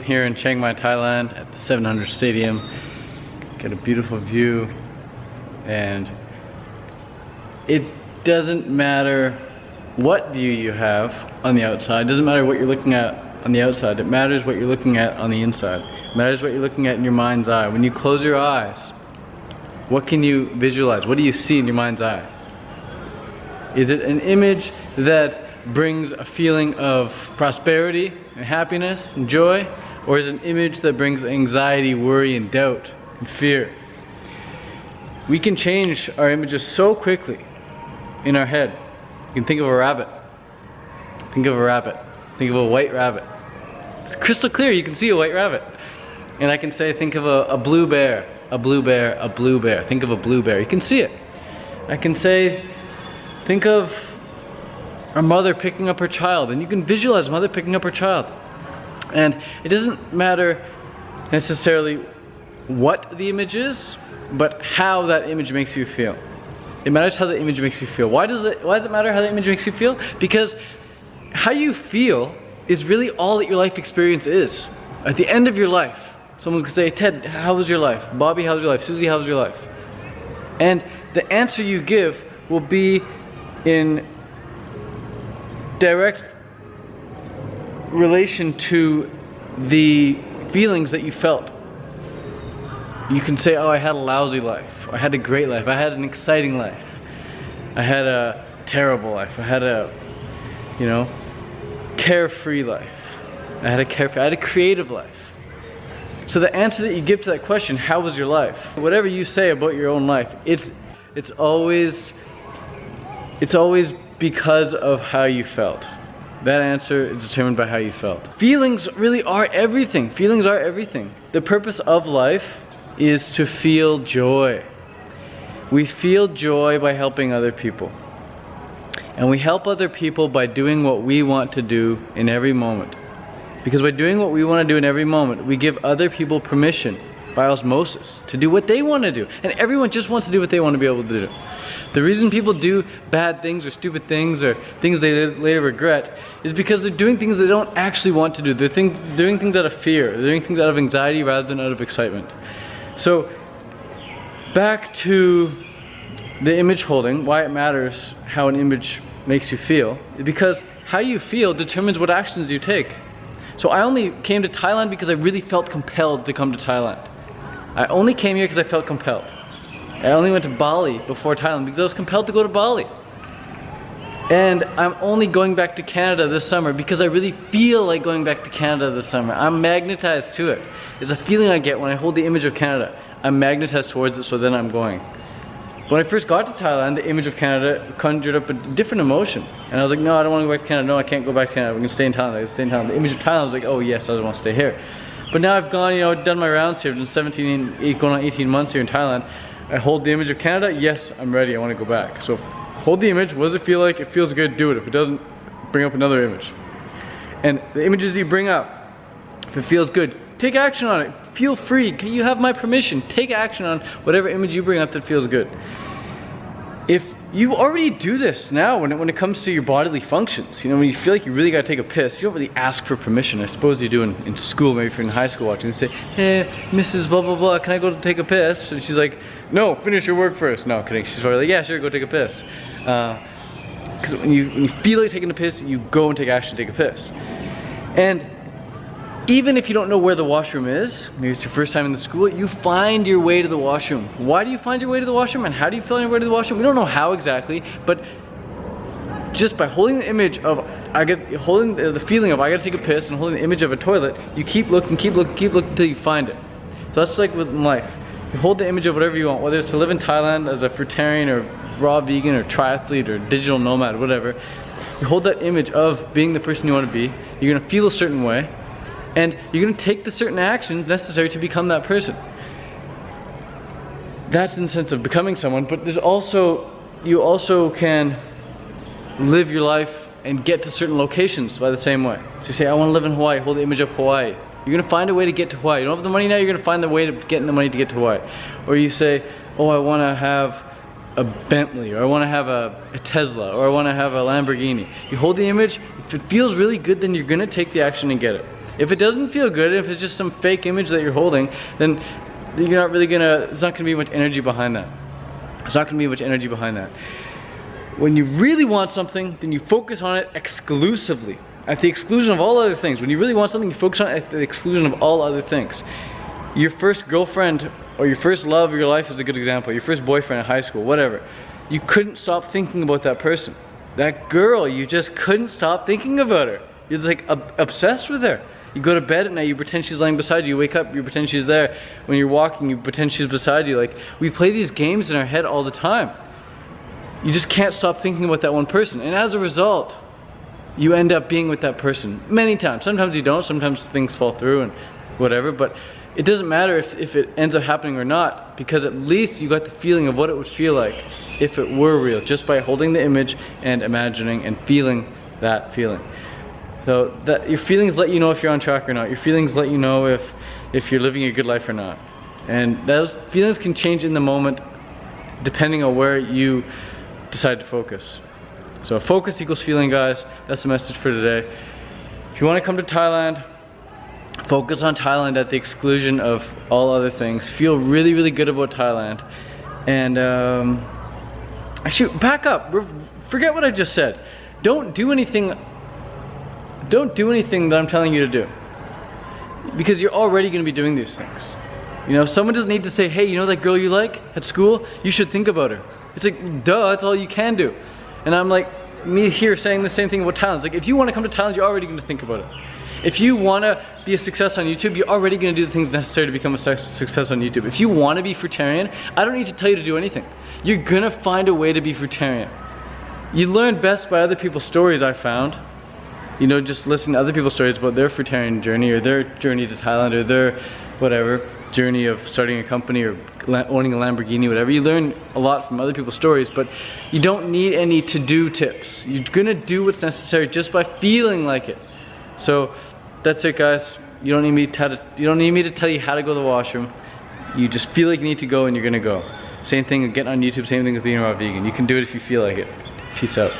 Here in Chiang Mai, Thailand at the 700 Stadium. Got a beautiful view, and it doesn't matter what view you have on the outside. It doesn't matter what you're looking at on the outside. It matters what you're looking at on the inside. It matters what you're looking at in your mind's eye. When you close your eyes, what can you visualize? What do you see in your mind's eye? Is it an image that brings a feeling of prosperity and happiness and joy? Or is it an image that brings anxiety, worry, and doubt and fear? We can change our images so quickly in our head. You can think of a rabbit. Think of a rabbit. Think of a white rabbit. It's crystal clear, you can see a white rabbit. And I can say, think of a blue bear, a blue bear, a blue bear. Think of a blue bear, you can see it. I can say, think of a mother picking up her child, and you can visualize a mother picking up her child. And it doesn't matter necessarily what the image is, but how that image makes you feel. It matters how the image makes you feel. Why does it matter how the image makes you feel? Because how you feel is really all that your life experience is. At the end of your life, someone's gonna say, Ted, how was your life? Bobby, how was your life? Susie, how was your life? And the answer you give will be in direct relation to the feelings that you felt. You can say, oh, I had a lousy life, I had a great life, I had an exciting life, I had a terrible life, I had a, carefree life, I had a creative life. So the answer that you give to that question, how was your life? Whatever you say about your own life, it's always because of how you felt. That answer is determined by how you felt. Feelings really are everything. Feelings are everything. The purpose of life is to feel joy. We feel joy by helping other people. And we help other people by doing what we want to do in every moment. Because by doing what we want to do in every moment, we give other people permission by osmosis to do what they want to do. And everyone just wants to do what they want to be able to do. The reason people do bad things or stupid things or things they later regret is because they're doing things they don't actually want to do. They're doing things out of fear. They're doing things out of anxiety rather than out of excitement. So back to the image holding, why it matters how an image makes you feel, because how you feel determines what actions you take. So I only came to Thailand because I really felt compelled to come to Thailand. I only came here because I felt compelled. I only went to Bali before Thailand because I was compelled to go to Bali. And I'm only going back to Canada this summer because I really feel like going back to Canada this summer. I'm magnetized to it. It's a feeling I get when I hold the image of Canada. I'm magnetized towards it, so then I'm going. When I first got to Thailand, the image of Canada conjured up a different emotion. And I was like, no, I don't want to go back to Canada. No, I can't go back to Canada. We can stay in Thailand. I can stay in Thailand. The image of Thailand was like, oh yes, I want to stay here. But now I've gone, done my rounds here. I've done 17, going on 18 months here in Thailand. I hold the image of Canada. Yes, I'm ready. I want to go back. So hold the image. What does it feel like? It feels good. Do it. If it doesn't, bring up another image. And the images you bring up, if it feels good, take action on it. Feel free. You have my permission. Take action on whatever image you bring up that feels good. If you already do this now when it comes to your bodily functions, when you feel like you really gotta take a piss, you don't really ask for permission. I suppose you do in school, maybe if you're in high school watching, and say, hey, Mrs. blah blah blah, can I go take a piss? And she's like, no, finish your work first. No, kidding. She's probably like, yeah, sure, go take a piss. Because when you feel like taking a piss, you go and take action to take a piss. And even if you don't know where the washroom is, maybe it's your first time in the school, you find your way to the washroom. Why do you find your way to the washroom, and how do you find your way to the washroom? We don't know how exactly, but just by holding the image of, holding the feeling of I gotta take a piss and holding the image of a toilet, you keep looking until you find it. So that's like with life. You hold the image of whatever you want, whether it's to live in Thailand as a fruitarian or raw vegan or triathlete or digital nomad, whatever. You hold that image of being the person you want to be. You're gonna feel a certain way. And you're going to take the certain actions necessary to become that person. That's in the sense of becoming someone, but there's also, you also can live your life and get to certain locations by the same way. So you say, I want to live in Hawaii, hold the image of Hawaii. You're going to find a way to get to Hawaii. You don't have the money now, you're going to find the way to get the money to get to Hawaii. Or you say, oh, I want to have a Bentley, or I want to have a Tesla, or I want to have a Lamborghini. You hold the image, if it feels really good, then you're going to take the action and get it. If it doesn't feel good, if it's just some fake image that you're holding, then you're not really gonna, it's not gonna be much energy behind that. There's not gonna be much energy behind that. When you really want something, then you focus on it exclusively, at the exclusion of all other things. When you really want something, you focus on it at the exclusion of all other things. Your first girlfriend or your first love of your life is a good example. Your first boyfriend in high school, whatever. You couldn't stop thinking about that person. That girl, you just couldn't stop thinking about her. You're just like obsessed with her. You go to bed at night, you pretend she's lying beside you. You wake up, you pretend she's there. When you're walking, you pretend she's beside you. Like, we play these games in our head all the time. You just can't stop thinking about that one person. And as a result, you end up being with that person many times. Sometimes you don't, sometimes things fall through and whatever, but it doesn't matter if it ends up happening or not, because at least you got the feeling of what it would feel like if it were real, just by holding the image and imagining and feeling that feeling. So that your feelings let you know if you're on track or not. Your feelings let you know if you're living a good life or not. And those feelings can change in the moment depending on where you decide to focus. So focus equals feeling, guys. That's the message for today. If you want to come to Thailand, focus on Thailand at the exclusion of all other things. Feel really, really good about Thailand. And actually, back up. Forget what I just said. Don't do anything that I'm telling you to do, because you're already going to be doing these things. You know, someone doesn't need to say, hey, you know that girl you like at school? You should think about her. It's like, duh, that's all you can do. And I'm like, me here saying the same thing about Thailand. It's like, if you want to come to Thailand, you're already going to think about it. If you want to be a success on YouTube, you're already going to do the things necessary to become a success on YouTube. If you want to be fruitarian, I don't need to tell you to do anything. You're going to find a way to be fruitarian. You learn best by other people's stories, I found. You know, just listen to other people's stories about their fruitarian journey, or their journey to Thailand, or their whatever journey of starting a company or owning a Lamborghini, whatever. You learn a lot from other people's stories, but you don't need any to-do tips. You're gonna do what's necessary just by feeling like it. So that's it, guys. You don't need me to tell you how to go to the washroom. You just feel like you need to go, and you're gonna go. Same thing with getting on YouTube. Same thing with being a raw vegan. You can do it if you feel like it. Peace out.